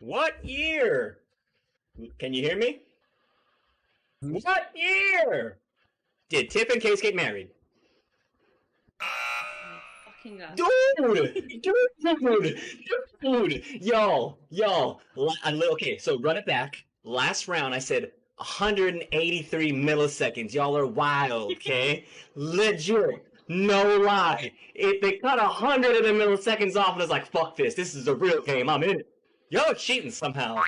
What year? Can you hear me? What year did Tip and Case get married? Fucking God. Dude, yo. Okay, so run it back. Last round, I said 183 milliseconds. Y'all are wild, okay? Legit. No lie. If they cut 100 of the milliseconds off and it's like, fuck this. This is a real game. I'm in it. Y'all cheating somehow.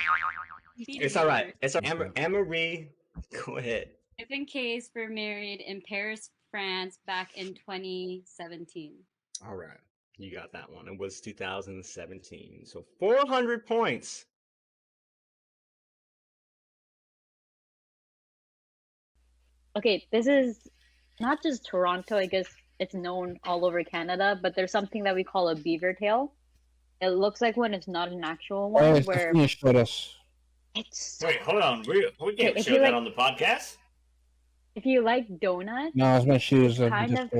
It's all right. It's all right. Anne-Marie, go ahead. If in case we're married in Paris, France, back in 2017. All right. You got that one. It was 2017. So 400 points. Okay, this is not just Toronto. I guess it's known all over Canada, but there's something that we call a beaver tail. It looks like one. It's not an actual one. Where it's Wait, hold on. We can't if show you that like- on the podcast. if you like donuts, No, I was meant she was kind of.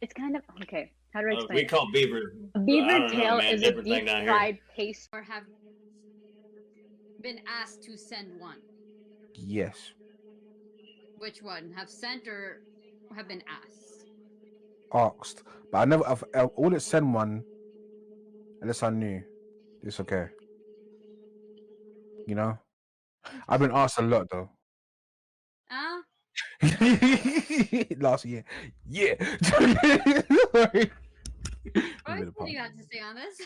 It's kind of okay. How do I explain We it? call beaver. A beaver I don't know, tail man, is a different thing deep down here. fried paste. Or have been asked to send one. Yes. Which one? Have sent or have been asked? Asked. But I wouldn't send one unless I knew it's okay. You know? I've been asked a lot though. Last year. Yeah. Royce, what do you have to say on this?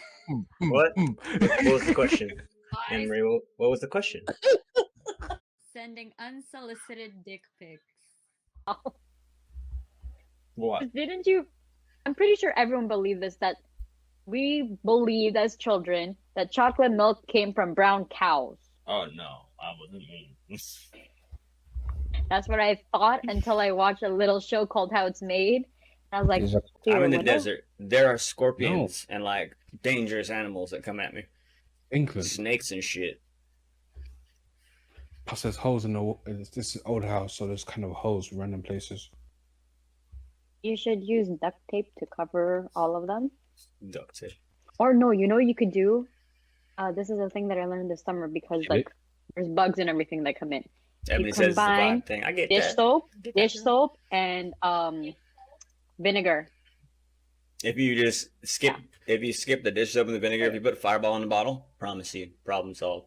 What? What was the question? Guys, Henry, what was the question? sending unsolicited dick pics. What? Didn't you? I'm pretty sure everyone believed this. That we believed as children that chocolate milk came from brown cows. Oh, no. I wasn't mean. That's what I thought until I watched a little show called How It's Made. I was like, I'm in the what desert. There are scorpions and, like, dangerous animals that come at me. England. Snakes and shit. Plus, there's holes in this is old house, so there's kind of holes in random places. You should use duct tape to cover all of them. Duct tape. Or no, you know what you could do? This is a thing that I learned this summer because like there's bugs and everything that come in. Emily You says it's the combine vibe thing. I get dish that. soap, I get that. dish soap, and vinegar. If you just skip the dish soap and the vinegar, if you put a fireball in the bottle, promise you, problem solved.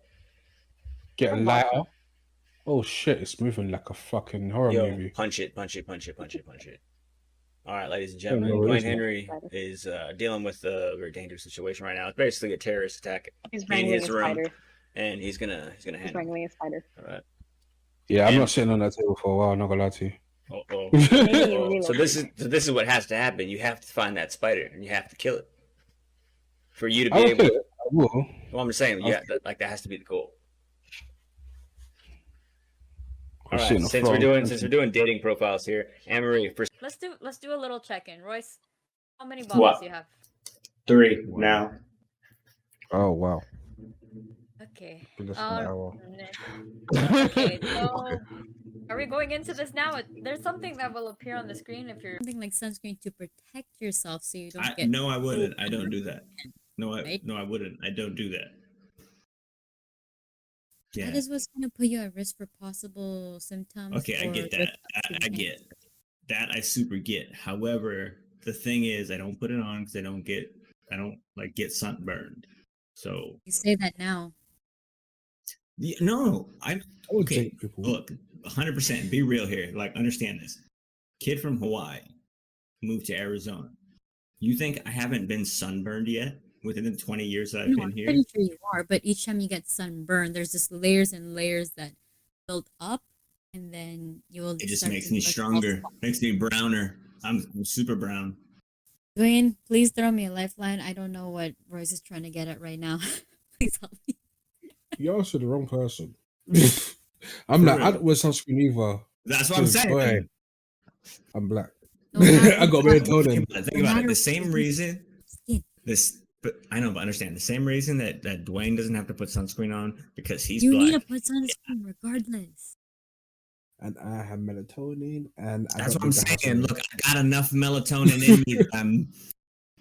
Get a lighter. Oh shit, it's moving like a fucking horror Yo, movie. punch it. All right, ladies and Yeah, gentlemen, no, it Dwayne is not. Henry is dealing with a very dangerous situation right now. It's basically a terrorist attack He's in wrangling a his room, spider. and he's gonna He's handle it. wrangling a spider. All right. Yeah, I'm And- not sitting on that table for a while, I'm not gonna lie to you. Oh. Maybe So this is what has to happen. You have to find that spider and you have to kill it for you to be I will able. kill it. I will. Well, I'm just saying, I'll yeah, that has to be the goal. I'm All right, sitting on the since floor. we're doing dating profiles here, Anne-Marie, first Let's do a little check-in. Royce, how many What? bottles do you have? 3 now. Oh wow. Okay. Been listening to an hour. Okay, so are we going into this now? There's something that will appear on the screen if you're something like sunscreen to protect yourself so you don't get. No, I wouldn't. I don't do that. No, Right? I wouldn't. I don't do that. Yeah. That is what's going to put you at risk for possible symptoms. Okay, I or get that. I with- get that. I super get. However, the thing is, I don't put it on because I don't get sunburned. So You say that now. no, I'm I would okay. date people. Look, 100%. Be real here. Like, understand this. Kid from Hawaii moved to Arizona. You think I haven't been sunburned yet within the 20 years that I've No, been I'm here? pretty sure you are, but each time you get sunburned, there's just layers and layers that build up, and then you will. It just start makes to me look stronger. all- Makes me browner. I'm super brown. Dwayne, please throw me a lifeline. I don't know what Royce is trying to get at right now. Please help me. You answered the wrong person. I'm For like, I real. don't wear sunscreen either. That's what I'm saying. Boy, I'm black. No matter I got what red happens, told Think him. about it. Think No about it. matter The what same happens, reason skin. but I know, but understand the same reason that Dwayne doesn't have to put sunscreen on because he's You black. need to put sunscreen regardless. And I have melatonin, and I That's don't what I'm need the hassle. saying. Look, I got enough melatonin in me that I'm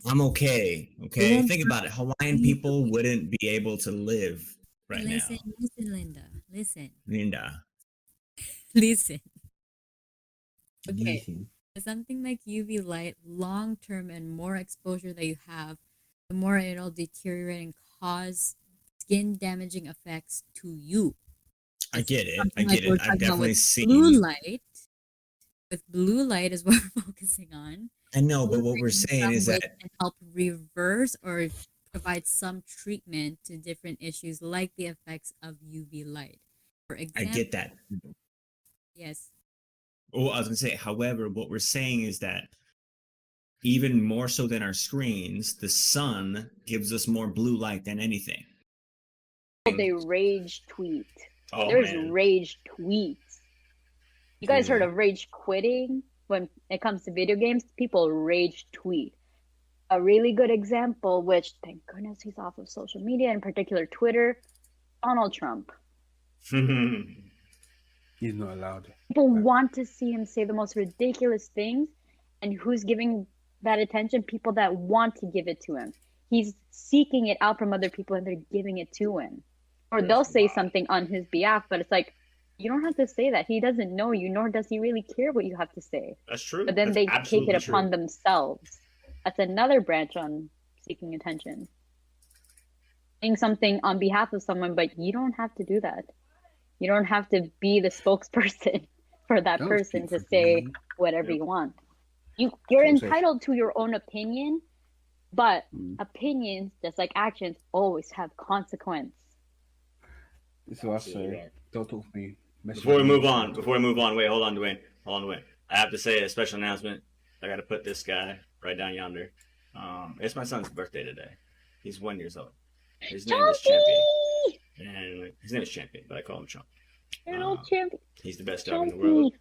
I'm okay. Okay, think about it. Hawaiian people wouldn't be able to live right Listen, now. listen, Linda. Listen. Linda. Listen. Okay. Listen. Something like UV light, long term and more exposure that you have, the more it'll deteriorate and cause skin damaging effects to you. I get it. Something I like get we're it. talking I've about definitely with seen. blue light. With blue light is what we're focusing on. I know, but what we're saying is that can help reverse or provide some treatment to different issues like the effects of UV light. For I example, get that. yes. Well, I was gonna say, however, what we're saying is that even more so than our screens, the sun gives us more blue light than anything. They rage tweet. Oh, There's man. rage tweets. You guys heard of rage quitting? When it comes to video games, people rage tweet. A really good example, which thank goodness he's off of social media, in particular Twitter, Donald Trump. He's not allowed. People want to see him say the most ridiculous things, and who's giving that attention? People that want to give it to him. He's seeking it out from other people, and they're giving it to him. Or they'll say something on his behalf, but it's like, you don't have to say that. He doesn't know you, nor does he really care what you have to say. That's true. But then That's they take absolutely it upon themselves. That's another branch on seeking attention. Saying something on behalf of someone, but you don't have to do that. You don't have to be the spokesperson for that person to say whatever you want. You're entitled to your own opinion, but opinions, just like actions, always have consequence. This is what I say. Don't talk to me. Before we move on, wait, hold on, Dwayne. I have to say a special announcement. I got to put this guy right down yonder. It's my son's birthday today. He's 1 year old. His name is Champion. And his name is Champion, but I call him Chump. Champion. He's the best dog in the world.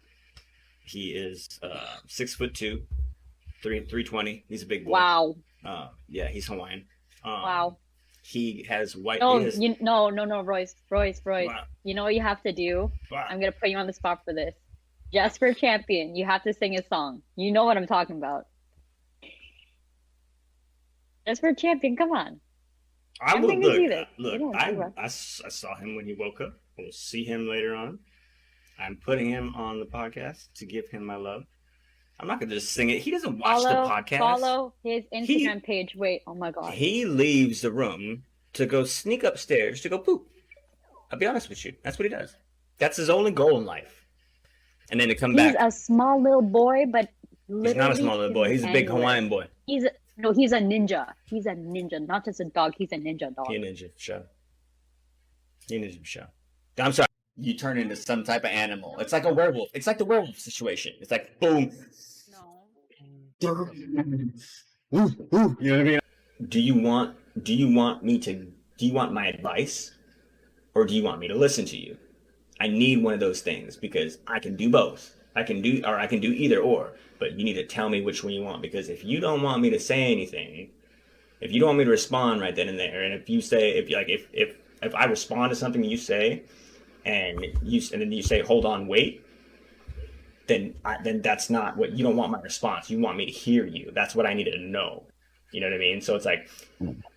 He is 6'2", 320. He's a big boy. Wow. Yeah, he's Hawaiian. Wow. He has white. No, has... no, Royce. Wow. You know what you have to do? Wow. I'm gonna put you on the spot for this. Just for Champion, you have to sing a song. You know what I'm talking about. Just for Champion, come on. I will look. I saw him when he woke up. We'll see him later on. I'm putting him on the podcast to give him my love. I'm not gonna just sing it. He doesn't watch the podcast. Follow his Instagram page. Wait, oh my god. He leaves the room to go sneak upstairs to go poop. I'll be honest with you. That's what he does. That's his only goal in life. And then to come back. He's a small little boy, but he's not a small little boy. He's a big Hawaiian boy. He's a ninja. He's a ninja, not just a dog. He's a ninja dog. He's a ninja for sure. He's a ninja for sure. I'm sorry. You turn into some type of animal. It's like a werewolf. It's like the werewolf situation. It's like boom. No. Ooh, you know what I mean? Do you want my advice, or do you want me to listen to you? I need one of those things because I can do both. I can do either or. But you need to tell me which one you want, because if you don't want me to say anything, if you don't want me to respond right then and there, and if you say if I respond to something you say, and then you say hold on, wait, then that's not what you don't want my response. You want me to hear you. That's what I needed to know. You know what I mean? So it's like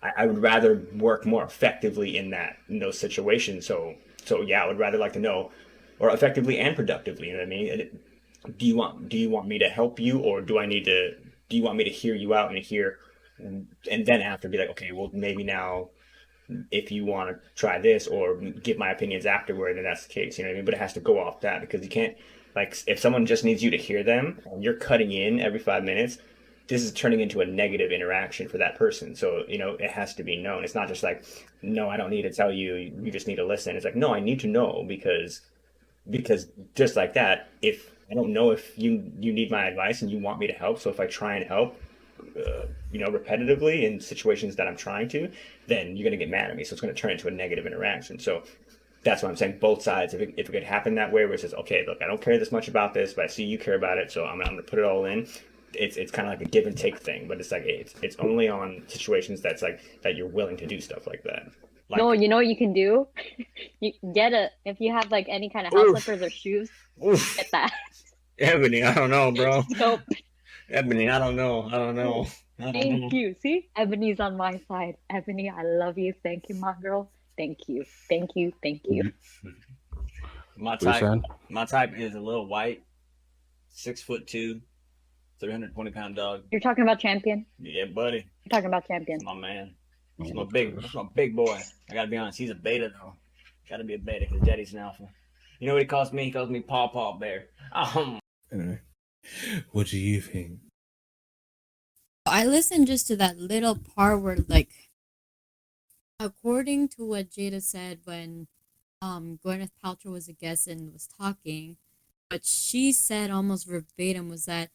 I would rather work more effectively in those situations. So yeah, I would rather like to know, or effectively and productively. You know what I mean? Do you want me to help you, or do you want me to hear you out and then after be like, okay, well maybe now if you want to try this or give my opinions afterward, then that's the case. You know what I mean? But it has to go off that, because you can't, like, if someone just needs you to hear them and you're cutting in every 5 minutes, this is turning into a negative interaction for that person. So, you know, it has to be known. It's not just like, no, I don't need to tell you, you just need to listen. It's like, no, I need to know, because just like that, if I don't know if you need my advice and you want me to help, so if I try and help, repetitively in situations that I'm trying to, then you're going to get mad at me. So it's going to turn into a negative interaction. So that's what I'm saying. Both sides, if it could happen that way, where it says, okay, look, I don't care this much about this, but I see you care about it, so I'm going to put it all in. It's kind of like a give and take thing, but it's like it's only on situations that's like that you're willing to do stuff like that. Like, no, you know what you can do? You if you have like any kind of house slippers or shoes, get that. Ebony, I don't know, bro. Nope. Ebony, I don't know. Thank you. See, Ebony's on my side. Ebony, I love you. Thank you, my girl. Thank you. Thank you. Thank you. My What you type, saying? my type is a little white, 6'2", 320-pound dog. You're talking about Champion? Yeah, buddy. You're talking about Champion. That's my man. That's my big boy. I gotta be honest, he's a beta though. Gotta be a beta because Daddy's an alpha. You know what he calls me? He calls me Paw Paw Bear. Anyway, what do you think? I listened just to that little part where, like, according to what Jada said when Gwyneth Paltrow was a guest and was talking, what she said almost verbatim was that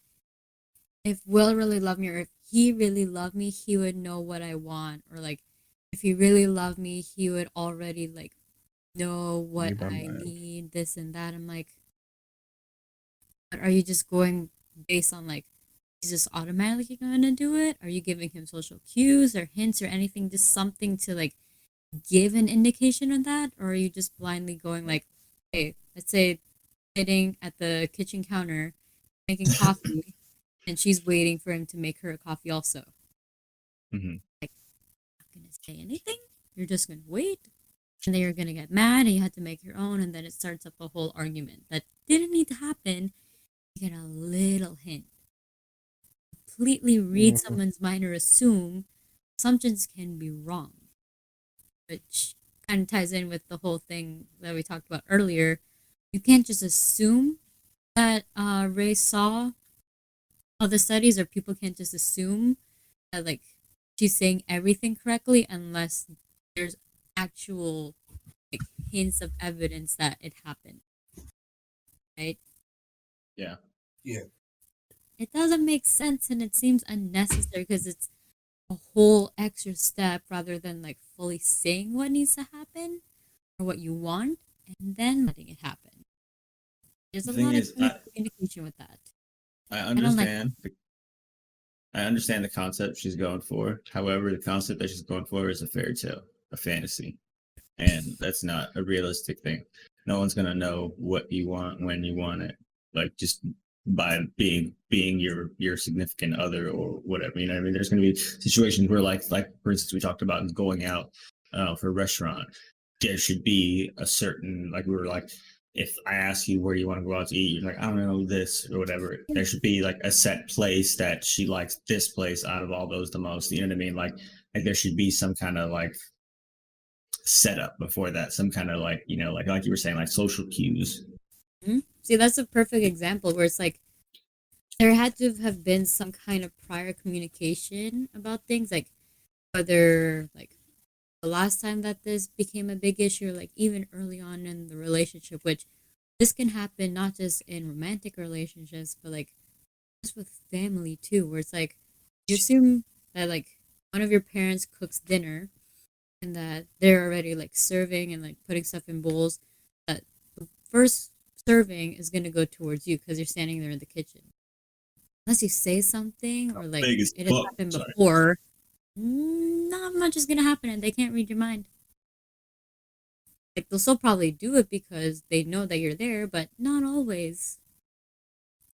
if Will really loved me, or if he really loved me, he would know what I want, or like if he really loved me, he would already like know what I need, this and that. I'm like, but are you just going based on like he's just automatically gonna do it? Are you giving him social cues or hints or anything, just something to like give an indication of that, or are you just blindly going like, hey, let's say sitting at the kitchen counter making coffee and she's waiting for him to make her a coffee also. Like, not gonna say anything, you're just gonna wait, and then you're gonna get mad and you have to make your own, and then it starts up a whole argument that didn't need to happen. You get a little hint, completely read someone's mind or assume. Assumptions can be wrong, which kind of ties in with the whole thing that we talked about earlier. You can't just assume that Ray saw all the studies, or people can't just assume that like she's saying everything correctly unless there's actual like hints of evidence that it happened. Right? Yeah. It doesn't make sense and it seems unnecessary because it's a whole extra step rather than like fully saying what needs to happen or what you want and then letting it happen. There's a lot of communication with that. I understand. I understand the concept she's going for. However, the concept that she's going for is a fairy tale, a fantasy, and that's not a realistic thing. No one's gonna know what you want when you want it, like just by being your significant other or whatever. You know what I mean? There's gonna be situations where, like for instance, we talked about going out for a restaurant. There should be a certain, like we were like, if I ask you where you want to go out to eat, you're like, I don't know, this or whatever. There should be like a set place that she likes this place out of all those the most. You know what I mean? Like there should be some kind of like setup before that, some kind of like, you know, like you were saying, like social cues. Mm-hmm. See, that's a perfect example where it's like there had to have been some kind of prior communication about things, like whether like the last time that this became a big issue, or like even early on in the relationship, which this can happen not just in romantic relationships, but like just with family too, where it's like you assume that like one of your parents cooks dinner and that they're already like serving and like putting stuff in bowls, but the first serving is going to go towards you because you're standing there in the kitchen. Unless you say something or like it has happened before, not much is going to happen and they can't read your mind. Like they'll still probably do it because they know that you're there, but not always.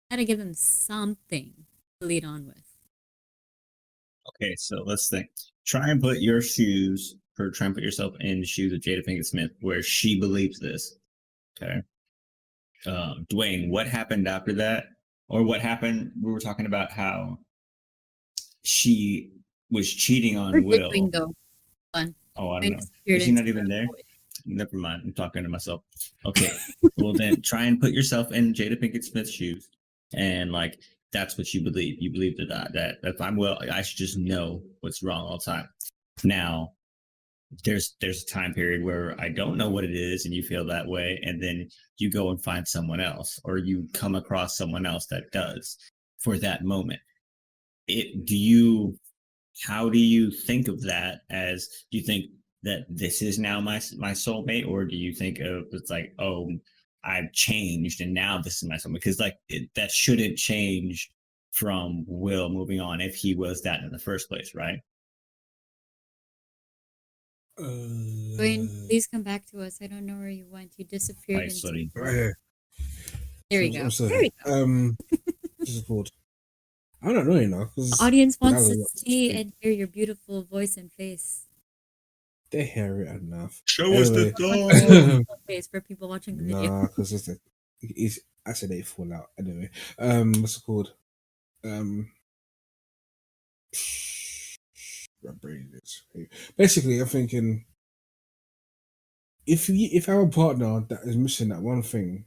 Gotta give them something to lead on with. Okay, so let's think. Try and put yourself in the shoes of Jada Pinkett Smith, where she believes this. Okay. Dwayne, what happened after that? Or what happened? We were talking about how she was cheating on Will. Go on. Oh, I don't know. Is she not even there? Never mind. I'm talking to myself. Okay. Well, then try and put yourself in Jada Pinkett Smith's shoes. And like, that's what you believe. You believe that if I'm Will, I should just know what's wrong all the time. Now, there's a time period where I don't know what it is and you feel that way, and then you go and find someone else, or you come across someone else that does for that moment. How do you think of that? As, do you think that this is now my soulmate, or do you think of it's like, oh, I've changed and now this is my soulmate? Because like that shouldn't change from Will moving on if he was that in the first place, right? Wayne, please come back to us. I don't know where you went. You disappeared. Right here. There we go. I'm sorry. This is called. I don't know, you know, because The audience wants to see and hear your beautiful voice and face. they hear it enough. Show us the Anyway, Face for people watching the video. nah, because it's I said they fall out. Anyway, what's it called? My brain is basically. I'm thinking if I have a partner that is missing that one thing,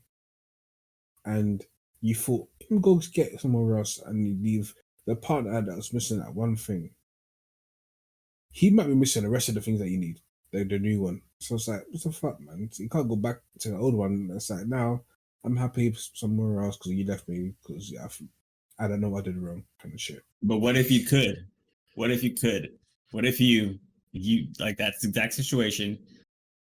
and you thought you can go get somewhere else, and you leave the partner that was missing that one thing, he might be missing the rest of the things that you need. The new one. So it's like, what the fuck, man? So you can't go back to the old one. It's like, now I'm happy somewhere else because you left me because I don't know what I did wrong, kind of shit. But what if you could? What if you could? What if you like that's the exact situation,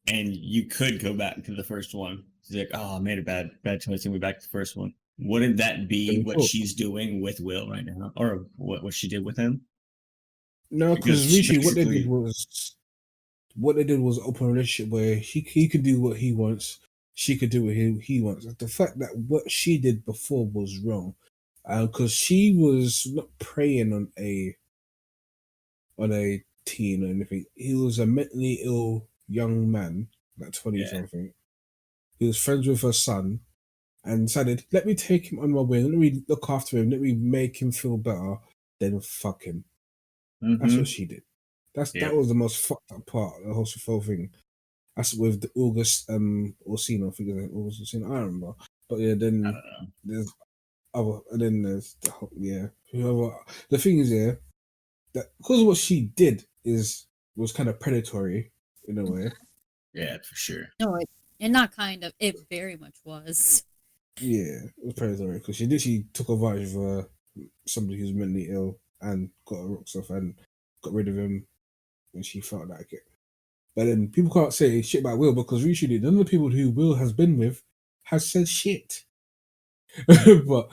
and you could go back to the first one? She's like, oh, I made a bad choice and we're back to the first one. Wouldn't that be what she's doing with Will right now, or what she did with him? No, because usually what they did was open a relationship where he could do what he wants, she could do what he wants. The fact that what she did before was wrong, because she was not preying on a teen or anything. He was a mentally ill young man, like 20 something. He was friends with her son and decided, let me take him on my wing, let me look after him, let me make him feel better, then fuck him. Mm-hmm. That's what she did. That was the most fucked up part of the whole thing. That's with the August Orsino, I think it's August Orsino, I don't remember. But yeah, then there's other, and then there's whoever. The thing is, that because of what she did was kind of predatory in a way. Yeah, for sure. No, and not kind of. It very much was. Yeah, it was predatory because she literally took advantage of somebody who's mentally ill and got her rocks off and got rid of him when she felt like it. But then people can't say shit about Will because usually none of the people who Will has been with has said shit. But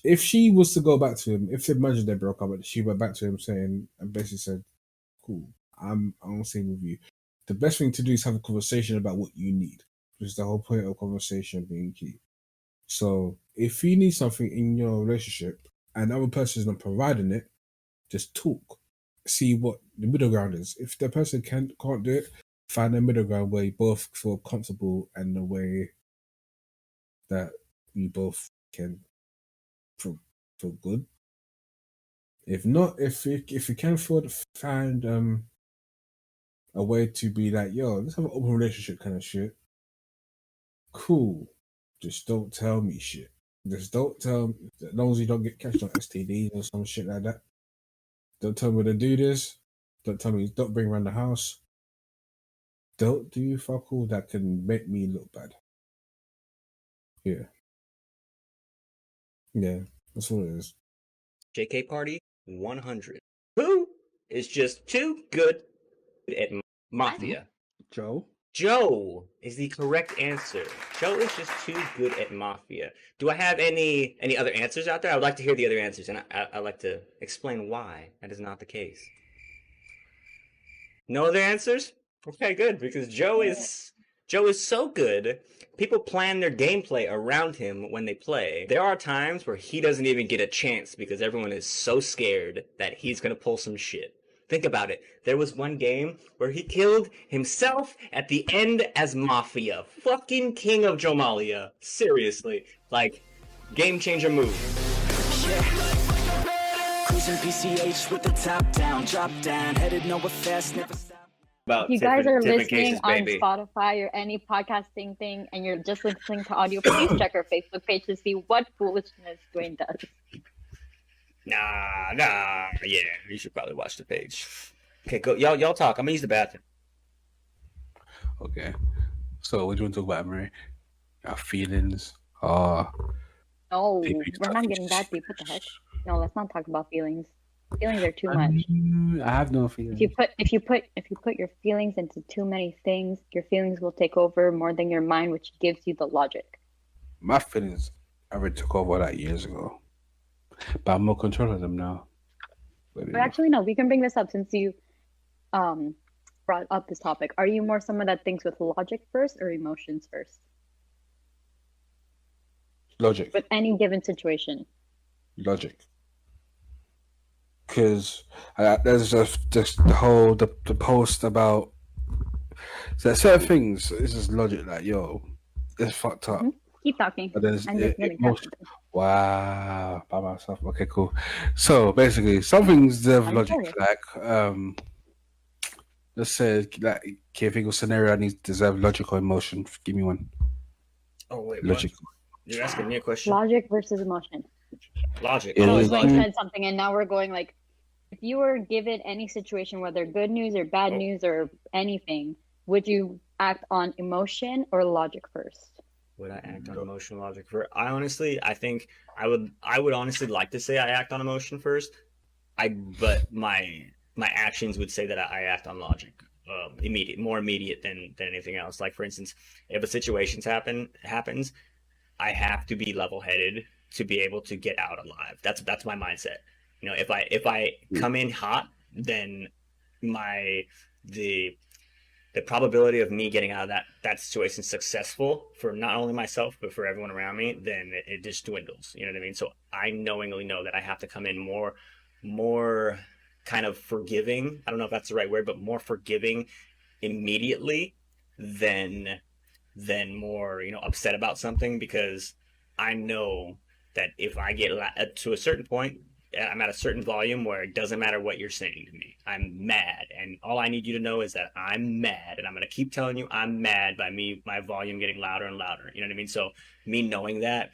if she was to go back to him, if imagine they broke up, she went back to him saying and basically said, "Cool, I'm staying with you." The best thing to do is have a conversation about what you need, which is the whole point of conversation being key. So if you need something in your relationship and the other person is not providing it, just talk. See what the middle ground is. If the person can't do it, find a middle ground where you both feel comfortable and the way that you both can feel good. If not, if you can find a way to be like, yo, let's have an open relationship kind of shit. Cool. Just don't tell me shit. Just don't tell me, as long as you don't get catched on STDs or some shit like that. Don't tell me to do this. Don't tell me, don't bring around the house. Don't do fuck all that can make me look bad. Yeah. Yeah, that's what it is. JK Party 100. Who is just too good at Mafia? Joe is the correct answer. Joe is just too good at Mafia. Do I have any other answers out there? I would like to hear the other answers, and I'd like to explain why that is not the case. No other answers? Okay, good, because Joe is so good. People plan their gameplay around him when they play. There are times where he doesn't even get a chance because everyone is so scared that he's gonna pull some shit. Think about it. There was one game where he killed himself at the end as Mafia. Fucking King of Jomalia. Seriously. Like, game changer move. Cruising PCH with the top down, drop down, headed nowhere fast, never stop. If you guys are listening on Spotify or any podcasting thing and you're just listening to audio, please check our Facebook page to see what foolishness Dwayne does. Nah, yeah, you should probably watch the page. Okay, go, y'all talk. I'm gonna use the bathroom. Okay, so what do you want to talk about, Mary? Our feelings? No, we're not getting that deep. What the heck? No, let's not talk about feelings. Feelings are too much. I have no feelings. If you put your feelings into too many things, your feelings will take over more than your mind, which gives you the logic. My feelings already took over that years ago, but I'm more controlling them now. But actually, no. We can bring this up since you brought up this topic. Are you more someone that thinks with logic first or emotions first? Logic. With any given situation. Logic. because there's just the post about certain things. This is logic, like yo, it's fucked up. Keep talking. But there's I'm just gonna catch it. wow by myself. Okay, cool. So basically, some things deserve logic. Like let's say like okay, think of scenario I need to deserve logic or emotion. Give me one. Oh wait, logic. What? You're asking me a question. Logic versus emotion. Logic. So Always Wayne logic. said something, and now we're going like, if you were given any situation, whether good news or bad news or anything, would you act on emotion or logic first? Would I act on emotion, logic first? I think I would honestly like to say I act on emotion first. But my actions would say that I act on logic. More immediate than anything else. Like for instance, if a situation happens, I have to be level-headed to be able to get out alive. That's my mindset. You know, if I come in hot, then the probability of me getting out of that situation successful for not only myself but for everyone around me, then it just dwindles. You know what I mean? So I knowingly know that I have to come in more kind of forgiving. I don't know if that's the right word, but more forgiving immediately than more, upset about something, because I know that if I get to a certain point, I'm at a certain volume where it doesn't matter what you're saying to me. I'm mad, and all I need you to know is that I'm mad, and I'm gonna keep telling you I'm mad by my volume getting louder and louder. You know what I mean? So me knowing that,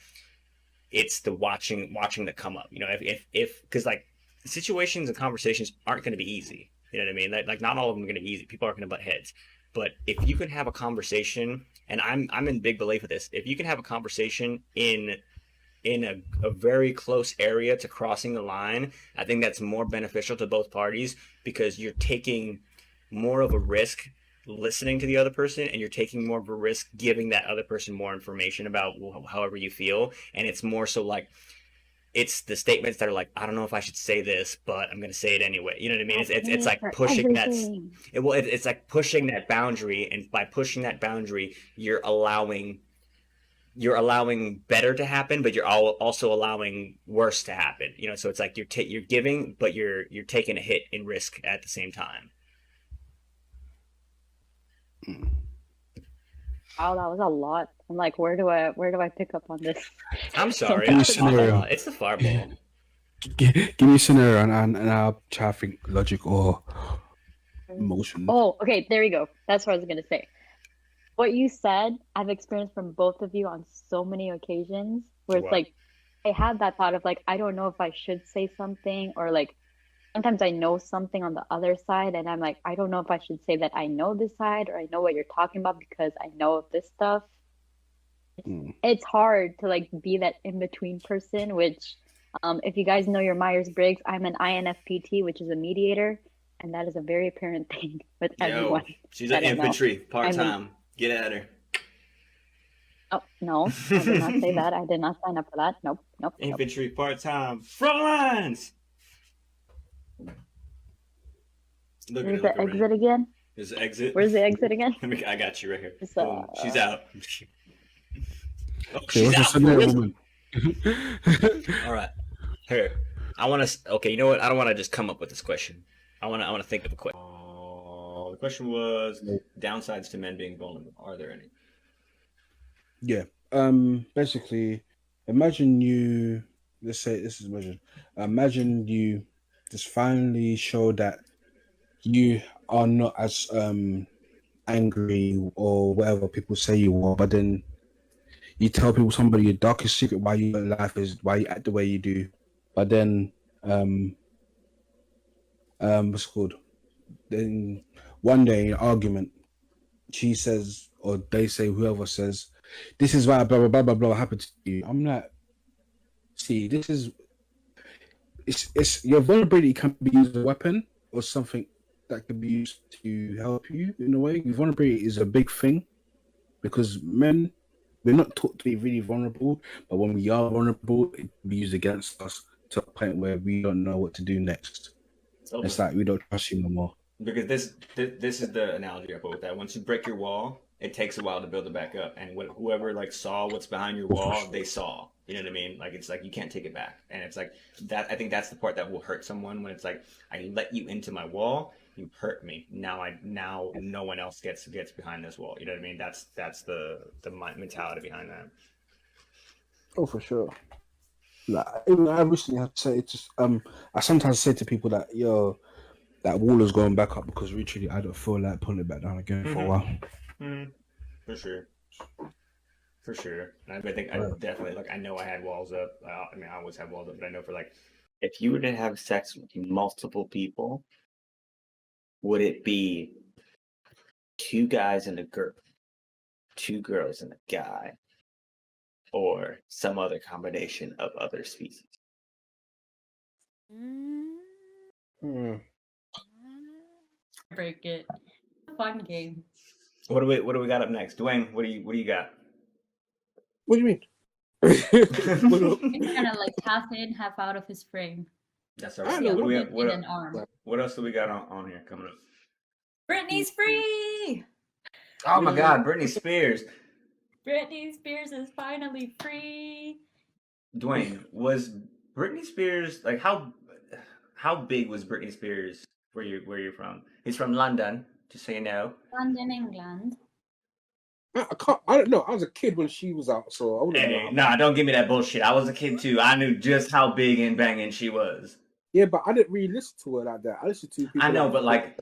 it's the watching the come up. If because like situations and conversations aren't going to be easy. You know what I mean? Like not all of them are going to be easy. People are going to butt heads. But if you can have a conversation, and I'm in big belief of this, if you can have a conversation in a very close area to crossing the line, I think that's more beneficial to both parties, because you're taking more of a risk listening to the other person, and you're taking more of a risk giving that other person more information about however you feel. And it's more so like, it's the statements that are like, I don't know if I should say this, but I'm going to say it anyway. You know what I mean? It's like pushing it's like pushing that boundary, and by pushing that boundary, you're allowing better to happen, but you're also allowing worse to happen. So it's like you're giving, but you're taking a hit in risk at the same time. Wow, that was a lot. I'm like, where do I pick up on this? I'm sorry. It's the fireball. Give me a scenario, and I'll try to think logic or emotion. Oh, okay, there we go. That's what I was gonna say. What you said, I've experienced from both of you on so many occasions, where it's like, I had that thought of like, I don't know if I should say something, or like, sometimes I know something on the other side, and I'm like, I don't know if I should say that I know this side, or I know what you're talking about because I know of this stuff. It's hard to like be that in-between person, which if you guys know your Myers-Briggs, I'm an INFPT, which is a mediator, and that is a very apparent thing with everyone. She's an infantry, part-time. Get at her. Oh, no, I did not say that. I did not sign up for that. Nope. Infantry, part-time. Front lines! Where's the exit again? There's the exit. Where's the exit again? I got you right here. She's out. She's out. All right. Here. I want to. Okay, you know what? I don't want to just come up with this question. I want to think of a question. The question was downsides to men being vulnerable. Are there any? Yeah. Basically, imagine you. Let's say this is imagine. Imagine you just finally show that you are not as angry or whatever people say you are, but then you tell people somebody your darkest secret why your life is why you act the way you do. But then what's it called? Then one day in an argument, she says, or they say, whoever says, this is why blah blah blah blah blah happened to you. I'm like, see, this is it's your vulnerability can be used as a weapon or something that can be used to help you in a way. Vulnerability is a big thing because men, we're not taught to be really vulnerable, but when we are vulnerable, it can be used against us to a point where we don't know what to do next. It's like we don't trust you no more. Because this is the analogy I put with that. Once you break your wall, it takes a while to build it back up, and whoever like saw what's behind your wall, they saw. You know what I mean? Like it's like you can't take it back, and it's like that. I think that's the part that will hurt someone when it's like I let you into my wall, you hurt me. Now no one else gets behind this wall. You know what I mean? That's the mentality behind that. Oh, for sure. Like, even I recently had to say, it's just, I sometimes say to people that, yo, that wall is going back up because literally I don't feel like pulling it back down again for a while. For sure. For sure. I think I definitely, like, I know I had walls up. I mean, I always have walls up, but I know for like, If you were to have sex with multiple people, would it be 2 guys and a girl, 2 girls and a guy, or some other combination of other species? Break it. Fun game. what do we got up next? Dwayne, what do you got? What do you mean? He's kind of like half in, half out of his frame. That's all I right. know. What else do we got on here coming up? Britney's free! Oh my God, Britney Spears. Britney Spears is finally free. Dwayne, was Britney Spears like how big was Britney Spears where you're from? He's from London, just so you know. London, England. I don't know. I was a kid when she was out, so I wouldn't Hey, know. nah, don't give me that bullshit. I was a kid too. I knew just how big and banging she was. Yeah, but I didn't really listen to her like that. I listened to people. I know, but like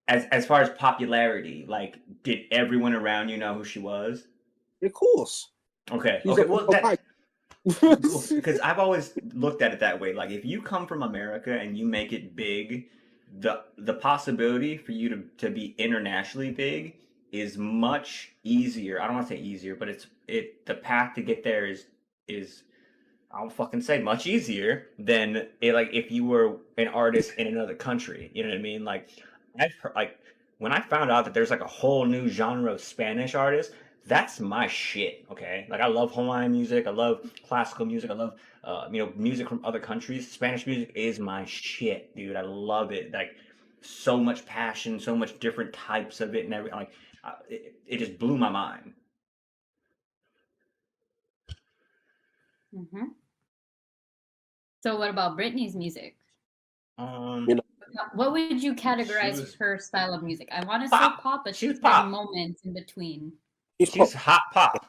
as far as popularity, like did everyone around you know who she was? Of course. Okay. She's Okay. a- Well, because I've always looked at it that way. Like if you come from America and you make it big, the possibility for you to be internationally big is much easier. I don't want to say easier, but the path to get there is I'll fucking say much easier than like if you were an artist in another country. You know what I mean? Like I've heard, like when I found out that there's like a whole new genre of Spanish artists, that's my shit. Okay, like I love Hawaiian music, I love classical music, I love music from other countries. Spanish music is my shit, dude. I love it. Like so much passion, so much different types of it, and everything. Like it just blew my mind. Mm-hmm. So what about Britney's music? You know, What would you categorize her style of music? I want to say Pop. pop, but She's she's pop. had moments in between. She's hot pop.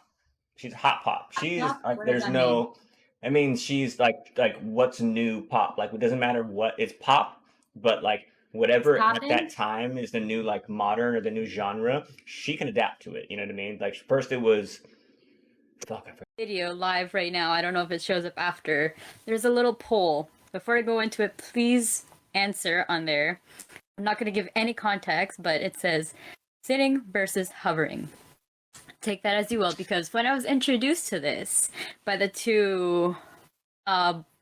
She's hot pop. She's pop? like What does there's that no. I mean, she's like what's new pop? Like it doesn't matter what it's pop, but like whatever at Poppin'? that time is the new like modern or the new genre, she can adapt to it. You know what I mean? Like first it was. Fuck, I forgot. Video live right now. I don't know if it shows up after. There's a little poll. Before I go into it, please answer on there. I'm not going to give any context, but it says sitting versus hovering. Take that as you will, because when I was introduced to this by the two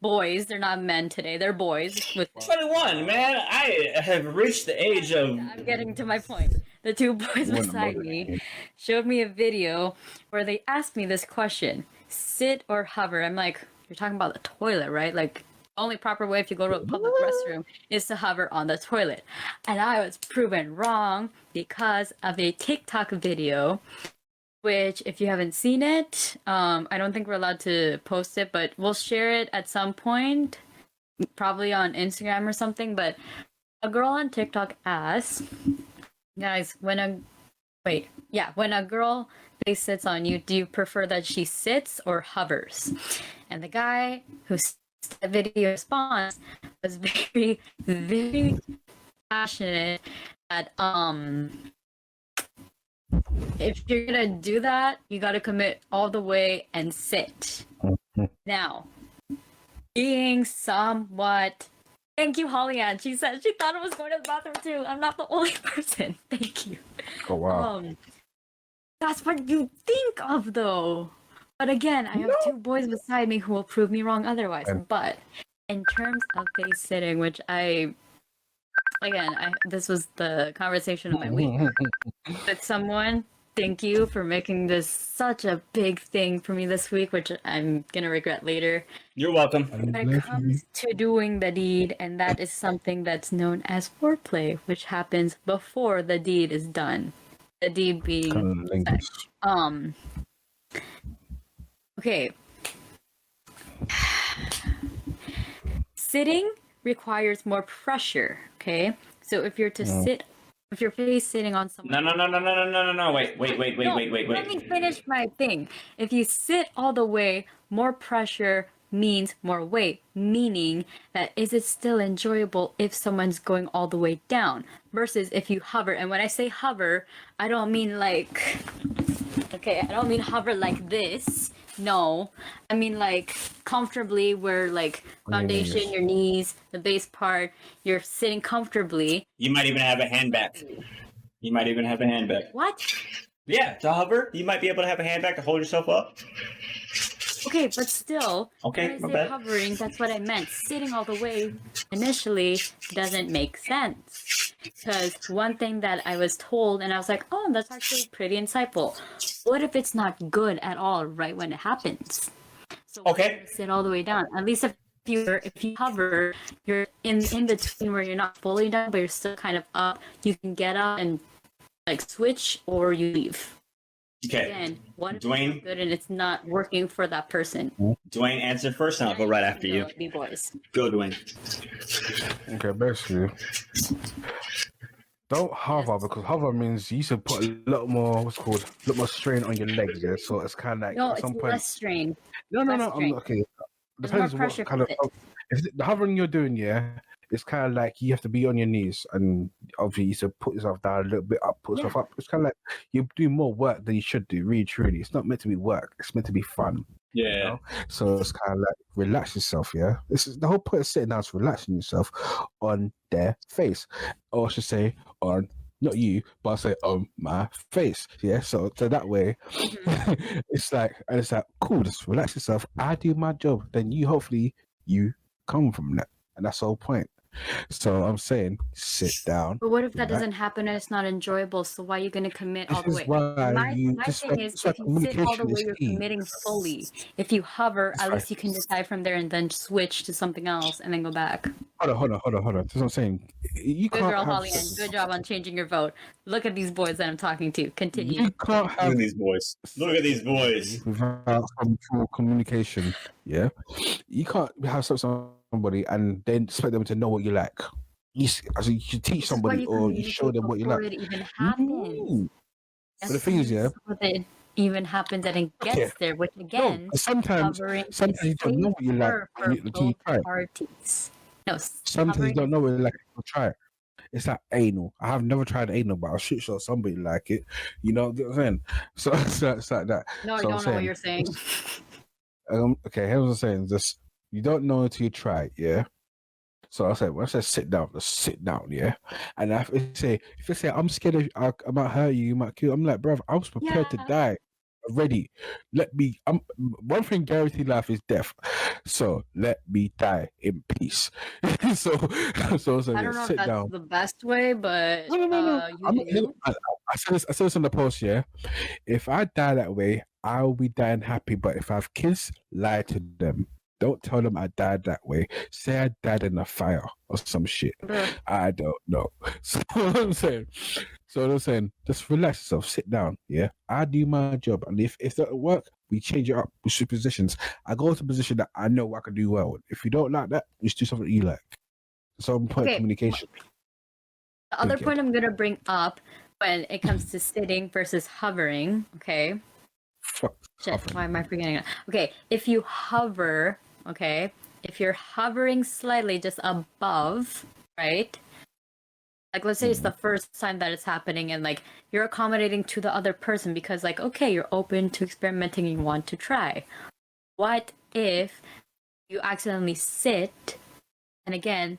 boys, they're not men today, they're boys. With 21, man. I have reached the age of. I'm getting to my point. The two boys beside me showed me a video where they asked me this question: sit or hover? I'm like, you're talking about the toilet, right? Like, the only proper way if you go to a public restroom is to hover on the toilet. And I was proven wrong because of a TikTok video, which if you haven't seen it, I don't think we're allowed to post it, but we'll share it at some point, probably on Instagram or something. But a girl on TikTok asked, guys, when a girl face sits on you, do you prefer that she sits or hovers? And the guy who the video response was very, very passionate that if you're gonna do that, you gotta commit all the way and sit. Now, being somewhat. Thank you, Holly Ann. She said she thought it was going to the bathroom too. I'm not the only person. Thank you. Oh wow. That's what you think of, though. But again, I have two boys beside me who will prove me wrong otherwise. But in terms of face sitting, which this was the conversation of my week with someone thank you for making this such a big thing for me this week, which I'm gonna regret later. You're welcome. When it comes to doing the deed, and that is something that's known as foreplay, which happens before the deed is done. The deed being sex. Okay. Sitting requires more pressure, okay? So if you're to sit, if your face sitting on someone... No. Wait. Let me finish my thing. If you sit all the way, more pressure means more weight, meaning that is it still enjoyable if someone's going all the way down versus if you hover. And when I say hover, I don't mean like... Okay, I don't mean hover like this. No, I mean like comfortably where like foundation, your knees, the base part, you're sitting comfortably. You might even have a hand back. What? Yeah, to hover, you might be able to have a hand back to hold yourself up. Okay, but still, Okay, when my I say bad. hovering, that's what I meant. Sitting all the way initially doesn't make sense. Because one thing that I was told, and I was like, oh, that's actually pretty insightful. What if it's not good at all right when it happens? So Okay. sit all the way down. At least if you hover, you're in between where you're not fully down, but you're still kind of up. You can get up and like switch, or you leave. Okay. Again, what if Dwayne? it's not good and it's not working for that person? Dwayne, answer first, and I'll go right after you. B-boys. Go, Dwayne. Okay, basically, don't hover because hover means you should put a lot more, what's it called, a lot more strain on your legs. Yeah, so it's kind of like No, at it's some point. less strain. No, less I'm strain. okay. There's more Depends pressure what kind of. with it. If the hovering you're doing, yeah, it's kind of like you have to be on your knees, and obviously you should put yourself down a little bit up, put yourself up. It's kind of like you do more work than you should do. Really, truly, it's not meant to be work. It's meant to be fun. Yeah. You know? So it's kind of like relax yourself. Yeah, this is the whole point of sitting down is relaxing yourself on their face, or I should say on. Not you, but I say on my face. Yeah, so that way, it's like cool. Just relax yourself. I do my job. Then you hopefully you come from that, and that's the whole point. So I'm saying, sit down. But what if that relax. doesn't happen and it's not enjoyable? So why are you going to commit all the This way? is why My this thing is, if you sit all the communication way, is you're key. committing fully. If you hover, That's at right. least you can decide from there and then switch to something else and then go back. Hold on. That's what I'm saying. You Good can't girl, have. Holly Ann. Good job on changing your vote. Look at these boys that I'm talking to. Continue. You can't Look have at these boys. Look at these boys. without some form of communication. Yeah, you can't have somebody and then expect them to know what you like. You teach This is why somebody you or you show them what you before like. it even happens. No. But the thing is, yeah. So that it even happens and it gets Okay. there, which again, Sometimes hovering you is don't know what you like safer for until you both try it. parties. No, Sometimes you hovering don't is know what you like until try it. It's like anal. I have never tried anal, but I'm sure somebody like it. You know what I'm saying? So it's like that. No, So I I'm don't know what you're saying. Okay, here's what I'm saying. Just you don't know until you try it, yeah. So I said, when I said sit down, just sit down, yeah. And if you say I'm scared of I might hurt you, you might kill. I'm like, bruv, I was prepared to Yeah. die already. Let me. One thing guaranteed life is death. So let me die in peace. so I don't know if sit that's down. the best way, but No. I said this on the post, yeah. If I die that way, I'll be dying happy. But if I have kids, lie to them. Don't tell them I died that way. Say I died in a fire or some shit. Bruh. I don't know. So what I'm saying, just relax yourself, sit down, yeah. I do my job, and if that don't work, we change it up, we switch positions. I go to a position that I know I can do well. If you don't like that, just do something you like. Some point Okay. communication. The other Okay. point I'm gonna bring up when it comes to sitting versus hovering, okay? Fuck. Shit, hovering. why am I forgetting it? Okay, if you hover, okay, if you're hovering slightly just above, right? Like, let's say it's the first time that it's happening and, like, you're accommodating to the other person because, like, okay, you're open to experimenting and you want to try. What if you accidentally sit, and again,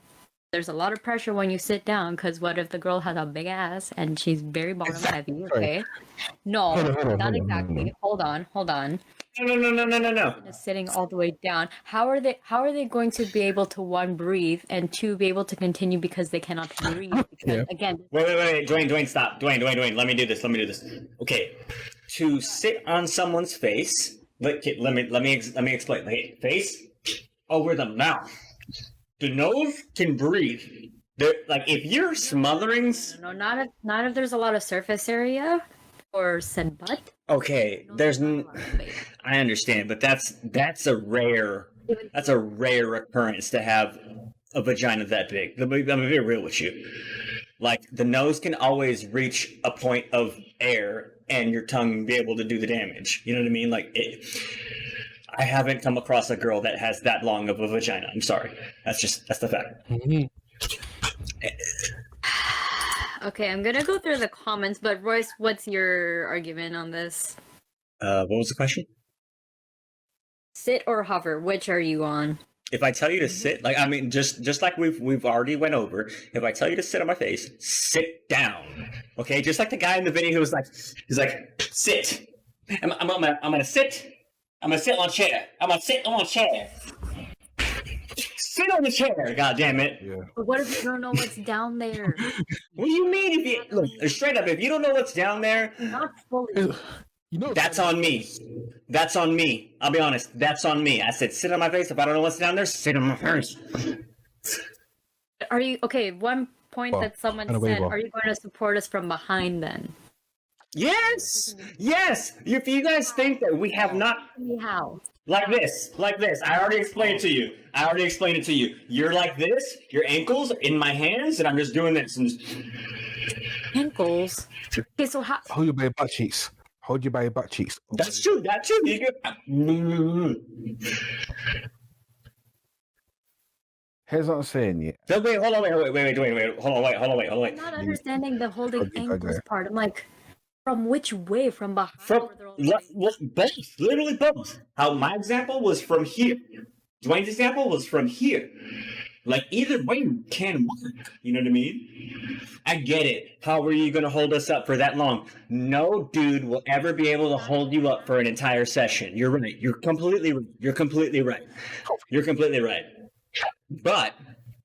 there's a lot of pressure when you sit down because what if the girl has a big ass and she's very bottom heavy, okay? No, Hold on, not hold on. exactly. Hold on. No. Is sitting all the way down. How are they going to be able to, one, breathe, and two, be able to continue because they cannot breathe? Because Yeah. again, Wait, Dwayne, stop. Dwayne, let me do this. Okay, to sit on someone's face. Let me explain. Hey, face over the mouth. The nose can breathe. Like if you're smothering. no, not if there's a lot of surface area or said butt. Okay, There's not a lot of space. I understand, but that's a rare occurrence to have a vagina that big. I'm gonna be real with you. Like the nose can always reach a point of air, and your tongue be able to do the damage. You know what I mean? I haven't come across a girl that has that long of a vagina. I'm sorry. That's the fact. Okay, I'm gonna go through the comments, but Royce, what's your argument on this? What was the question? Sit or hover? Which are you on? If I tell you to sit, just like we've already went over. If I tell you to sit on my face, sit down. Okay, just like the guy in the video who was like, he's like, sit. I'm gonna sit. I'm gonna sit on a chair. I'm gonna sit on a chair. Sit on the chair. God damn it. Yeah. But what if you don't know what's down there? What do you mean? If you look straight up, if you don't know what's down there, Not fully. You know, that's on me. That's on me. I'll be honest. That's on me. I said, sit on my face. If I don't know what's down there, sit on my face. Are you okay? One point that someone and a said, waiver. are you going to support us from behind then? Yes. If you guys think that we have not How? like this. I already explained it to you. You're like this. Your ankles are in my hands, and I'm just doing this. And Ankles. Okay, so how? hold you by your butt cheeks. Hold you by your butt cheeks. that's true. You Here's what I'm saying. Yeah. So wait, hold on, wait. Hold on. I'm not understanding the holding Okay, ankles okay. part. I'm like, from which way? From behind? From or they're all like- both, literally both. How my example was from here. Dwayne's example was from here. Like either way can work. You know what I mean? I get it. How were you gonna hold us up for that long? No dude will ever be able to hold you up for an entire session. You're right. You're completely right. But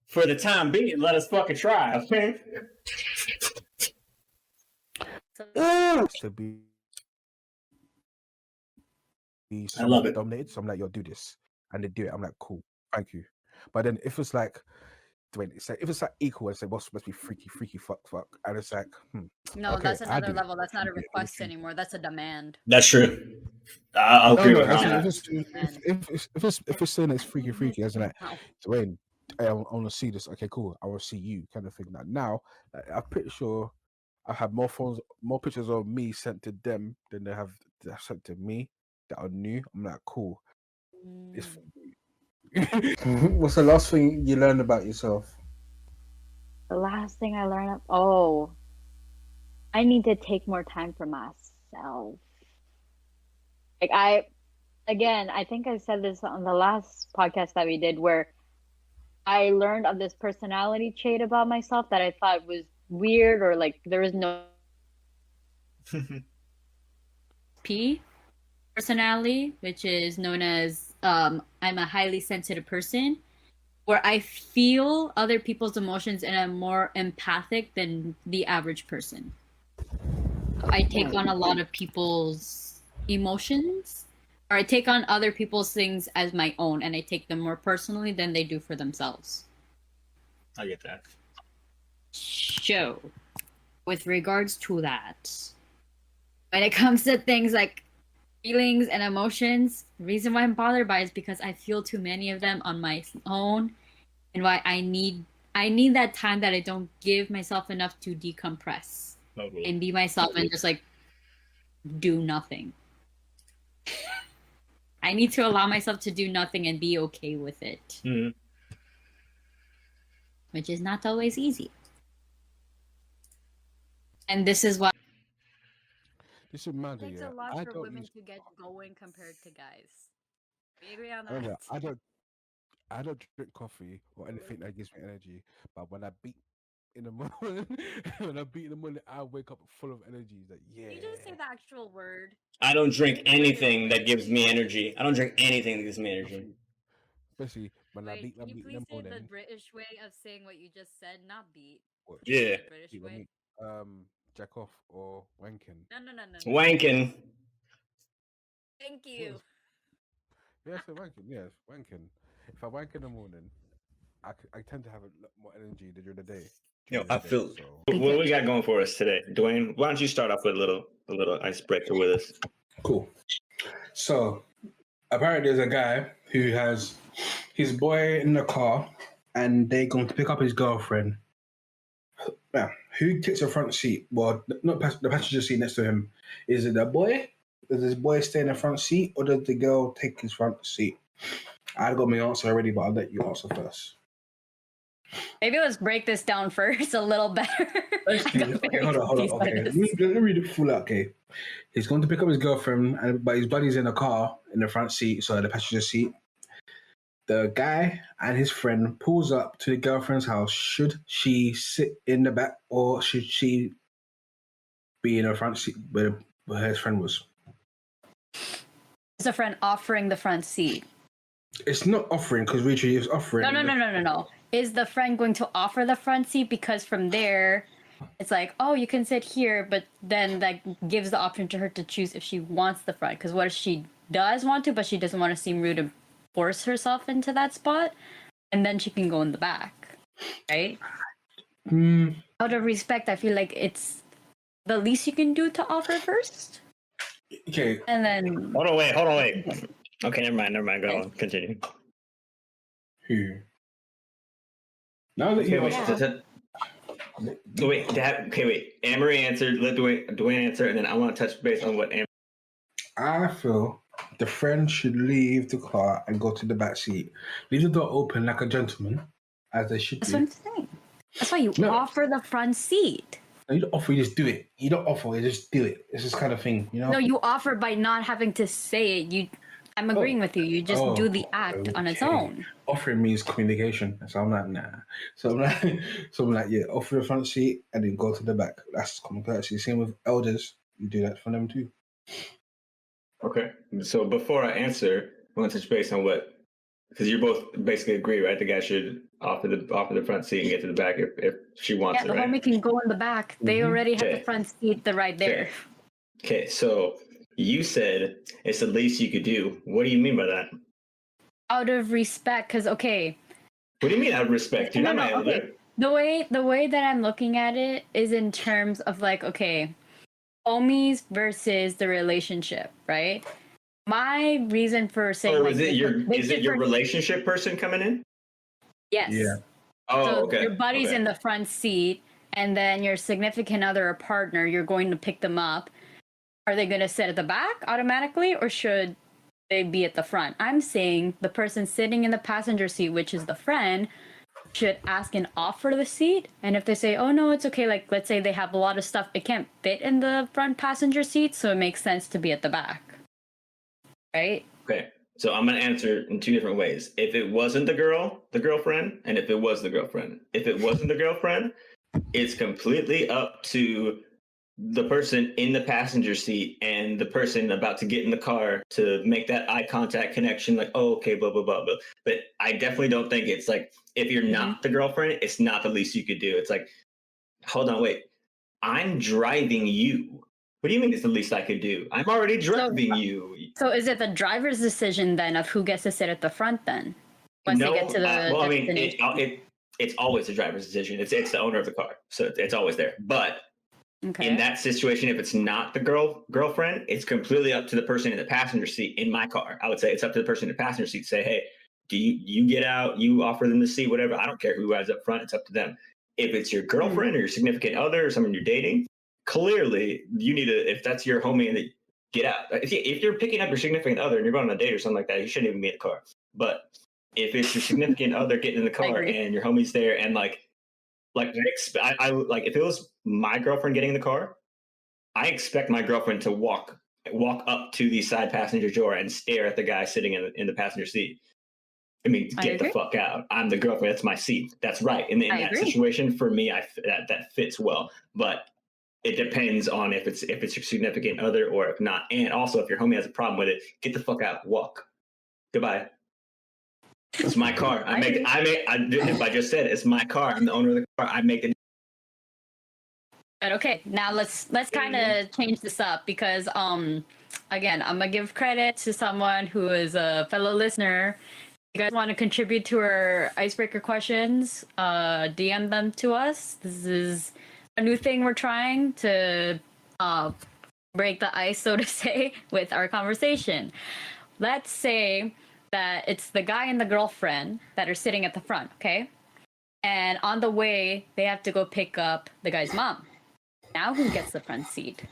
for the time being, let us fucking try, okay? To be I love it. dominated. So I'm like, yo, do this, and they do it. I'm like, cool, thank you. But then if it's like, Dwayne, if it's like equal, and say what's supposed to be freaky, fuck, and it's like, No, okay, that's I another do it. level. That's not a Okay, request okay. anymore. That's a demand. That's true. I'll agree with her on that. If it's saying it's freaky, as in like, Wow. Dwayne, I want to see this. Okay, cool. I will see you, kind of thing. Like now, I'm pretty sure I have more pictures of me sent to them than they have sent to me that are new. I'm like, cool. It's What's the last thing you learned about yourself? The last thing I learned, I need to take more time for myself. Like I think I said this on the last podcast that we did, where I learned of this personality trait about myself that I thought was weird, or like there was no P personality, which is known as I'm a highly sensitive person, where I feel other people's emotions and I'm more empathic than the average person. I take on a lot of people's emotions, or I take on other people's things as my own, and I take them more personally than they do for themselves. I get that. So, with regards to that, when it comes to things like feelings and emotions, the reason why I'm bothered by it is because I feel too many of them on my own, and why I need that time that I don't give myself enough to decompress and be myself and just like do nothing. I need to allow myself to do nothing and be okay with it. Mhm. Which is not always easy. And this is why this is mad. it takes Yeah, a lot I for don't women use. to get going compared to guys. We agree on Remember, that? I don't drink coffee or anything that gives me energy. But when I beat in the morning. When I beat in the morning, I wake up full of energy. Like, yeah. You just say the actual word. I don't drink anything that gives me energy. I don't drink anything that gives me energy. Especially when I Wait, beat can you in please the say the morning. British way of saying what you just said? Not beat. What, Yeah. The British beat, I way. mean, jack off or wanking. No. Wanking. Thank you. Yeah, so wanking. Yes, wanking. If I wank in the morning, I tend to have a lot more energy during the day. Yo, during I the day, feel. so. What we got going for us today, Dwayne? Why don't you start off with a little icebreaker with us? Cool. So apparently, there's a guy who has his boy in the car, and they're going to pick up his girlfriend. Now, who takes the front seat? Well, not the passenger seat next to him. Is it the boy? Does this boy stay in the front seat, or does the girl take his front seat? I got my answer already, but I'll let you answer first. Maybe let's break this down first a little better. Okay, hold on. Okay, let me read it full out. Okay, he's going to pick up his girlfriend, but his buddy's in the car in the front seat, so the passenger seat. The guy and his friend pulls up to the girlfriend's house. Should she sit in the back, or should she be in the front seat where his friend was? Is a friend offering the front seat? It's not offering because Richie is offering. No. Is the friend going to offer the front seat because from there, it's like, oh, you can sit here, but then that gives the option to her to choose if she wants the front. Because what if she does want to, but she doesn't want to seem rude and force herself into that spot, and then she can go in the back, right? Out of respect, I feel like it's the least you can do to offer first. Okay. And then Hold on, wait. Okay, never mind. Go on, continue. Who? Now that you Wait. Amory answered. Let Dwayne answer, and then I want to touch base on what Amory. I feel the friend should leave the car and go to the back seat. Leave the door open like a gentleman, as they should that's do. what I'm saying. That's why you offer the front seat. No, you don't offer, you just do it. You don't offer, you just do it. It's this kind of thing, you know? No, you offer by not having to say it. I'm agreeing with you. You just do the act on its own. Offering means communication. So I'm like, nah. So I'm like, yeah, offer the front seat and then go to the back. That's common courtesy. Same with elders. You do that for them too. Okay, so before I answer, I want to touch base on what, because you both basically agree, right? The guy should offer the front seat and get to the back if she wants it, the right? homie can go in the back. They already have the front seat right there. Okay, so you said it's the least you could do. What do you mean by that? Out of respect, because What do you mean out of respect? You're not my elder. Okay. The way that I'm looking at it is in terms of like, okay, homies versus the relationship, right? My reason for saying is it your relationship person coming in? Yes. Yeah. Oh, so okay. Your buddy's in the front seat, and then your significant other or partner, you're going to pick them up. Are they going to sit at the back automatically, or should they be at the front? I'm saying the person sitting in the passenger seat, which is the friend, should ask and offer the seat. And if they say, oh, no, it's okay, like let's say they have a lot of stuff, it can't fit in the front passenger seat, so it makes sense to be at the back. Right? Okay. So I'm going to answer in two different ways. If it wasn't the girlfriend, and if it was the girlfriend. If it wasn't the girlfriend, it's completely up to the person in the passenger seat and the person about to get in the car to make that eye contact connection, like, oh, okay, blah, blah, blah, blah. But I definitely don't think it's like, if you're not the girlfriend, it's not the least you could do. It's like, hold on, wait, I'm driving you. What do you mean it's the least I could do? I'm already driving you. So is it the driver's decision then of who gets to sit at the front then? Once they get to the it's always the driver's decision. It's the owner of the car. So it's always there. But in that situation, if it's not the girlfriend, it's completely up to the person in the passenger seat in my car. I would say it's up to the person in the passenger seat to say, hey, do you get out, you offer them the seat, whatever. I don't care who rides up front. It's up to them. If it's your girlfriend or your significant other or someone you're dating, clearly you need to, if that's your homie, and get out. If you're picking up your significant other and you're going on a date or something like that, you shouldn't even be in the car. But if it's your significant other getting in the car and your homie's there and like I like if it was my girlfriend getting in the car, I expect my girlfriend to walk up to the side passenger door and stare at the guy sitting in the passenger seat. I mean, I get the agree. fuck out. I'm the girlfriend. That's my seat. That's right. In I that agree. situation, for me, that fits well. But it depends on if it's your significant other or if not. And also, if your homie has a problem with it, get the fuck out. Walk. Goodbye. It's my car. If I just said it, it's my car. I'm the owner of the car. I make the. But okay, now let's kind of change this up because again, I'm gonna give credit to someone who is a fellow listener. If you guys want to contribute to our icebreaker questions, DM them to us. This is a new thing we're trying to break the ice, so to say, with our conversation. Let's say that it's the guy and the girlfriend that are sitting at the front, okay? And on the way, they have to go pick up the guy's mom. Now who gets the front seat?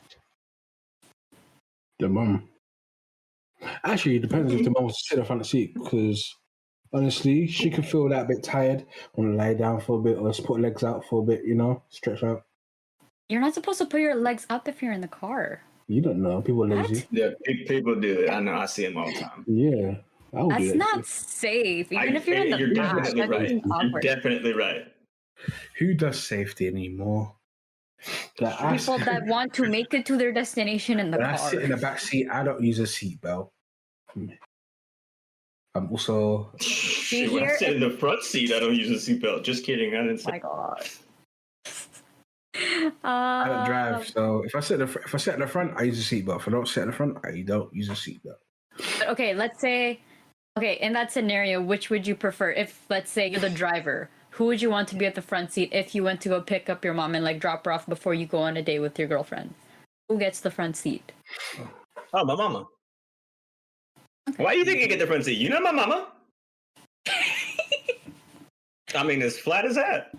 The mum. Actually, it depends if the mum wants to sit in the front seat, because honestly, she could feel that bit tired, want to lie down for a bit, or just put legs out for a bit, stretch out. You're not supposed to put your legs up if you're in the car. You don't know. People are lazy. What? Yeah, people do it. I know. I see them all the time. Yeah. That's not safe. Even if you're in the You're back, definitely that right. seems You're awkward. definitely right. Who does safety anymore? People that want to make it to their destination in the When car. I sit in the back seat, I don't use a seatbelt. I'm also. Shit, when I sit in the front seat, I don't use a seatbelt. Just kidding. I didn't say. Oh my god. I don't drive, so if I sit in the front, I use a seatbelt. If I don't sit in the front, I don't use a seatbelt. But okay, let's say, in that scenario, which would you prefer? If, let's say, you're the driver, who would you want to be at the front seat if you went to go pick up your mom and like drop her off before you go on a date with your girlfriend? Who gets the front seat? Oh, my mama. Okay. Why do you think you get the front seat? You know my mama. I mean, as flat as that.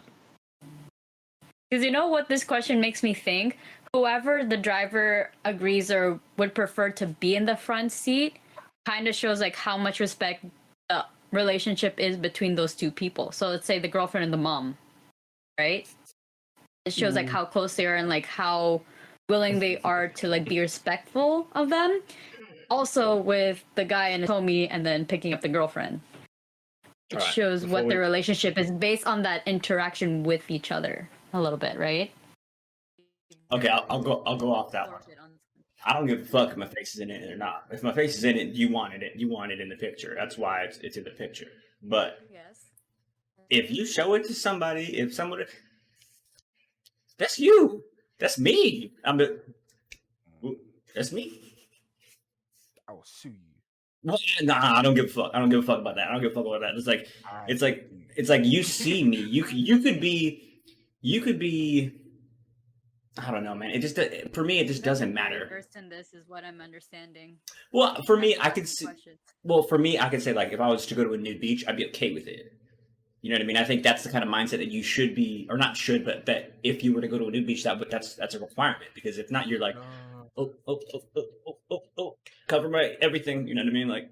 Because you know what this question makes me think? Whoever the driver agrees or would prefer to be in the front seat kind of shows like how much respect the relationship is between those two people. So let's say the girlfriend and the mom, right? It shows like how close they are and like how willing they are to like be respectful of them. Also with the guy and his homie and then picking up the girlfriend. It shows what their relationship is based on that interaction with each other a little bit, right? Okay, I'll go off that one. I don't give a fuck if my face is in it or not. If my face is in it, you wanted it. You want it in the picture. That's why it's in the picture. But if you show it to somebody, if somebody, that's you. That's me. That's me. I will sue you. Well, nah, I don't give a fuck. I don't give a fuck about that. I don't give a fuck about that. It's like you see me. You could be. I don't know, man. It just for me, it just doesn't matter. Versed in this is what I'm understanding. Well, for me, I could see. Well, for me, I could say like if I was to go to a nude beach, I'd be okay with it. You know what I mean? I think that's the kind of mindset that you should be, or not should, but that if you were to go to a nude beach, that's a requirement. Because if not, you're like, oh, cover my everything. You know what I mean? Like,